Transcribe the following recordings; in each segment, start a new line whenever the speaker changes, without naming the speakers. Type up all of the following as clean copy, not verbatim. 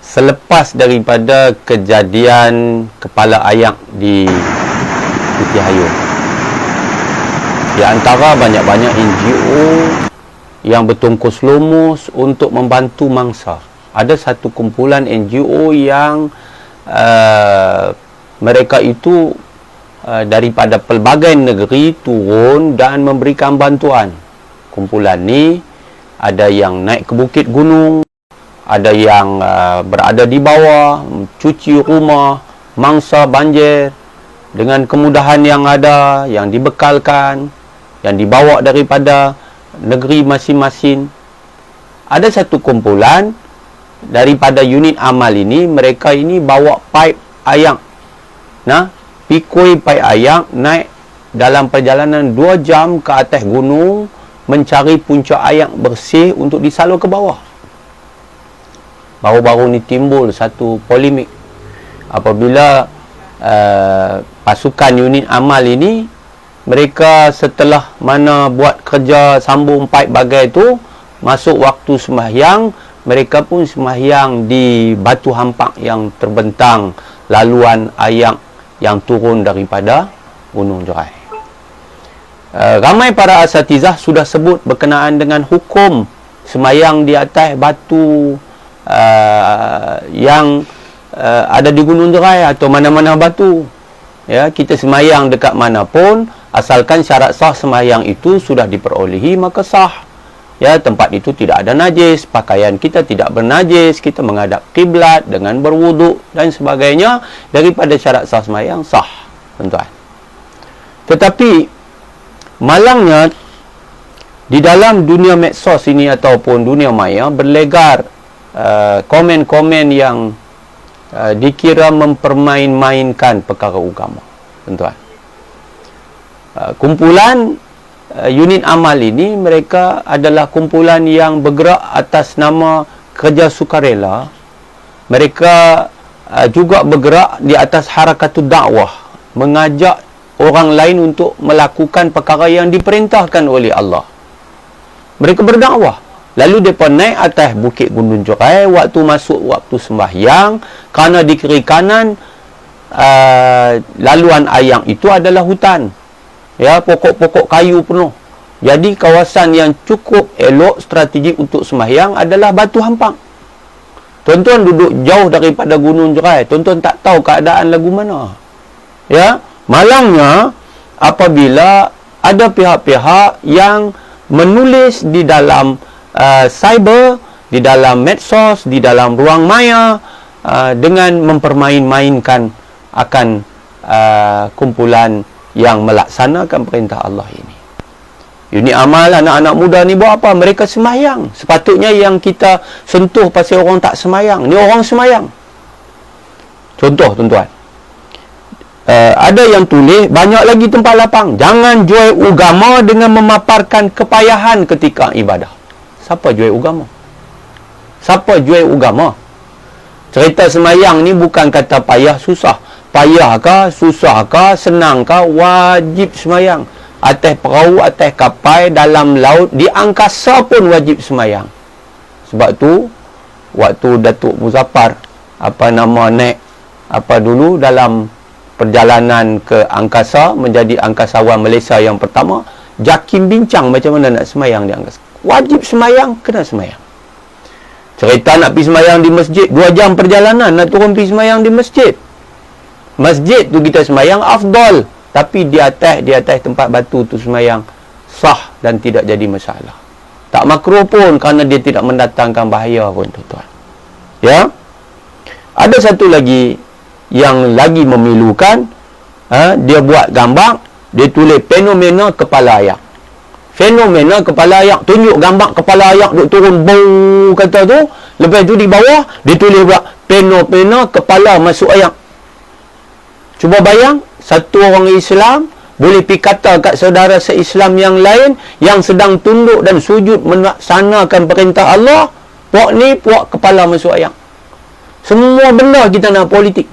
selepas daripada kejadian kepala ayak di Putih Ayun, di antara banyak-banyak NGO yang bertungkus lumus untuk membantu mangsa, ada satu kumpulan NGO yang mereka itu daripada pelbagai negeri turun dan memberikan bantuan. Kumpulan ni ada yang naik ke bukit gunung, ada yang berada di bawah, cuci rumah mangsa banjir dengan kemudahan yang ada, yang dibekalkan, yang dibawa daripada negeri masing-masing. Ada satu kumpulan daripada unit amal ini, mereka ini bawa paip ayak, pikul paip ayak, naik dalam perjalanan 2 jam ke atas gunung mencari puncak ayak bersih untuk disalur ke bawah. Baru-baru ni timbul satu polemik apabila pasukan unit amal ini, mereka setelah mana buat kerja sambung paip bagai tu, masuk waktu sembahyang, mereka pun sembahyang di batu hampak yang terbentang laluan ayak yang turun daripada Gunung Jerai. Ramai para asatizah sudah sebut berkenaan dengan hukum sembahyang di atas batu yang ada di Gunung Jerai atau mana-mana batu. Ya, kita sembahyang dekat mana pun, asalkan syarat sah sembahyang itu sudah diperolehi, maka sah. Ya, tempat itu tidak ada najis, pakaian kita tidak bernajis, kita menghadap kiblat dengan berwuduk dan sebagainya, daripada syarat sah sembahyang sah, tuan-tuan. Tetapi malangnya di dalam dunia medsos ini ataupun dunia maya berlegar komen-komen yang dikira mempermain-mainkan perkara agama, tuan-tuan. Kumpulan unit amal ini, mereka adalah kumpulan yang bergerak atas nama kerja sukarela. Mereka juga bergerak di atas harakatul dakwah, mengajak orang lain untuk melakukan perkara yang diperintahkan oleh Allah. Mereka berdakwah. Lalu mereka naik atas bukit Gunung Jerai waktu masuk waktu sembahyang, kerana di kiri kanan laluan ayak itu adalah hutan. Ya, pokok-pokok kayu penuh. Jadi kawasan yang cukup elok strategik untuk sembahyang adalah batu hampang. Tuan-tuan duduk jauh daripada Gunung Jerai, tuan-tuan tak tahu keadaan lagu mana. Ya, malangnya apabila ada pihak-pihak yang menulis di dalam cyber, di dalam medsos, di dalam ruang maya dengan mempermain-mainkan akan kumpulan yang melaksanakan perintah Allah ini. Unit amal anak-anak muda ni buat apa? Mereka sembahyang. Sepatutnya yang kita sentuh pasal orang tak sembahyang. Ni orang sembahyang. Contoh, tuan-tuan. Ada yang tulis, banyak lagi tempat lapang. Jangan jual agama dengan memaparkan kepayahan ketika ibadah. Siapa jual agama? Siapa jual agama? Cerita sembahyang ni bukan kata payah susah. Payah ke, susah ke, senang ke, wajib sembahyang. Atas perahu, atas kapal, dalam laut, di angkasa pun wajib sembahyang. Sebab tu, waktu Datuk Muzaffar, naik, dulu dalam perjalanan ke angkasa, menjadi angkasawan Malaysia yang pertama, JAKIM bincang macam mana nak sembahyang di angkasa. Wajib sembahyang, kena sembahyang. Cerita nak pergi sembahyang di masjid, 2 jam perjalanan nak turun pergi sembahyang di masjid. Masjid tu kita sembahyang afdal, tapi di atas tempat batu tu sembahyang sah dan tidak jadi masalah. Tak makruh pun kerana dia tidak mendatangkan bahaya pun, tuan-tuan. Ya. Ada satu lagi yang lagi memilukan, dia buat gambar, dia tulis fenomena kepala ayak. Fenomena kepala ayak, tunjuk gambar kepala ayak duk turun bau kata tu, lepas tu di bawah dia tulis pula fenomena kepala masuk ayak. Cuba bayang, satu orang Islam boleh pergi kata kat saudara se-Islam yang lain yang sedang tunduk dan sujud melaksanakan perintah Allah, puak ni puak kepala masuk ayak. Semua benda kita nak politik.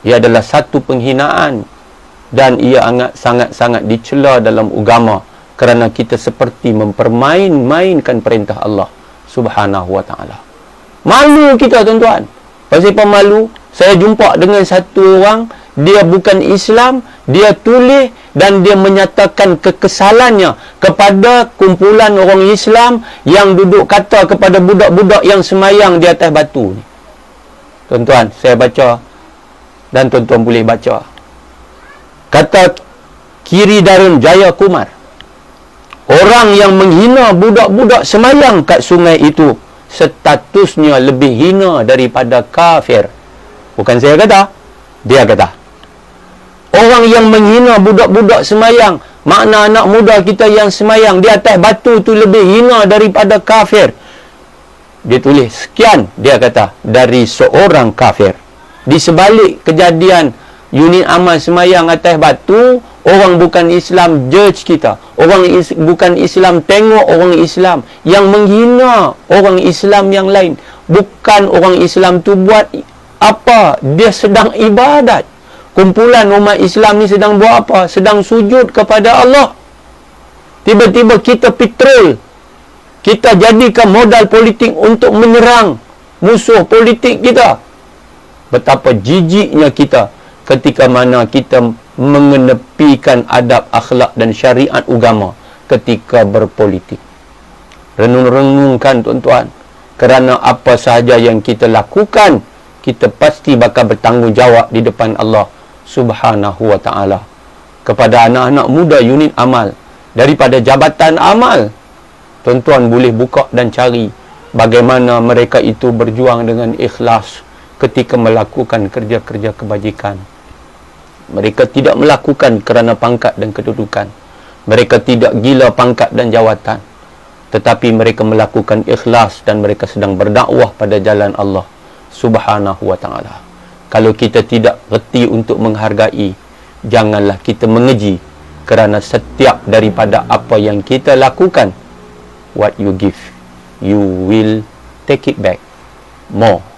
Ia adalah satu penghinaan dan ia sangat-sangat dicela dalam agama kerana kita seperti mempermain-mainkan perintah Allah Subhanahu wa ta'ala. Malu kita, tuan-tuan. Pasal pemalu, saya jumpa dengan satu orang, dia bukan Islam, dia tulis dan dia menyatakan kekesalannya kepada kumpulan orang Islam yang duduk kata kepada budak-budak yang semayang di atas batu ni. Tuan-tuan, saya baca dan tuan-tuan boleh baca. Kata Kiri Darun Jaya Kumar, orang yang menghina budak-budak semayang kat sungai itu statusnya lebih hina daripada kafir. Bukan saya kata, dia kata. Orang yang menghina budak-budak semayang, makna anak muda kita yang semayang di atas batu tu lebih hina daripada kafir. Dia tulis sekian, dia kata, dari seorang kafir. Di sebalik kejadian unit amal semayang atas batu, orang bukan Islam judge kita. Orang bukan Islam tengok orang Islam yang menghina orang Islam yang lain. Bukan orang Islam tu buat apa? Dia sedang ibadat. Kumpulan umat Islam ni sedang buat apa? Sedang sujud kepada Allah. Tiba-tiba kita petrol. Kita jadikan modal politik untuk menyerang musuh politik kita. Betapa jijiknya kita ketika mana kita mengenepikan adab, akhlak dan syariat agama ketika berpolitik. Renung-renungkan, tuan-tuan. Kerana apa sahaja yang kita lakukan, kita pasti bakal bertanggungjawab di depan Allah Subhanahu wa ta'ala. Kepada anak-anak muda unit amal, daripada jabatan amal, tuan-tuan boleh buka dan cari bagaimana mereka itu berjuang dengan ikhlas ketika melakukan kerja-kerja kebajikan. Mereka tidak melakukan kerana pangkat dan kedudukan. Mereka tidak gila pangkat dan jawatan. Tetapi mereka melakukan ikhlas dan mereka sedang berdakwah pada jalan Allah Subhanahu wa ta'ala. Kalau kita tidak reti untuk menghargai, janganlah kita mengeji, kerana setiap daripada apa yang kita lakukan, what you give, you will take it back more.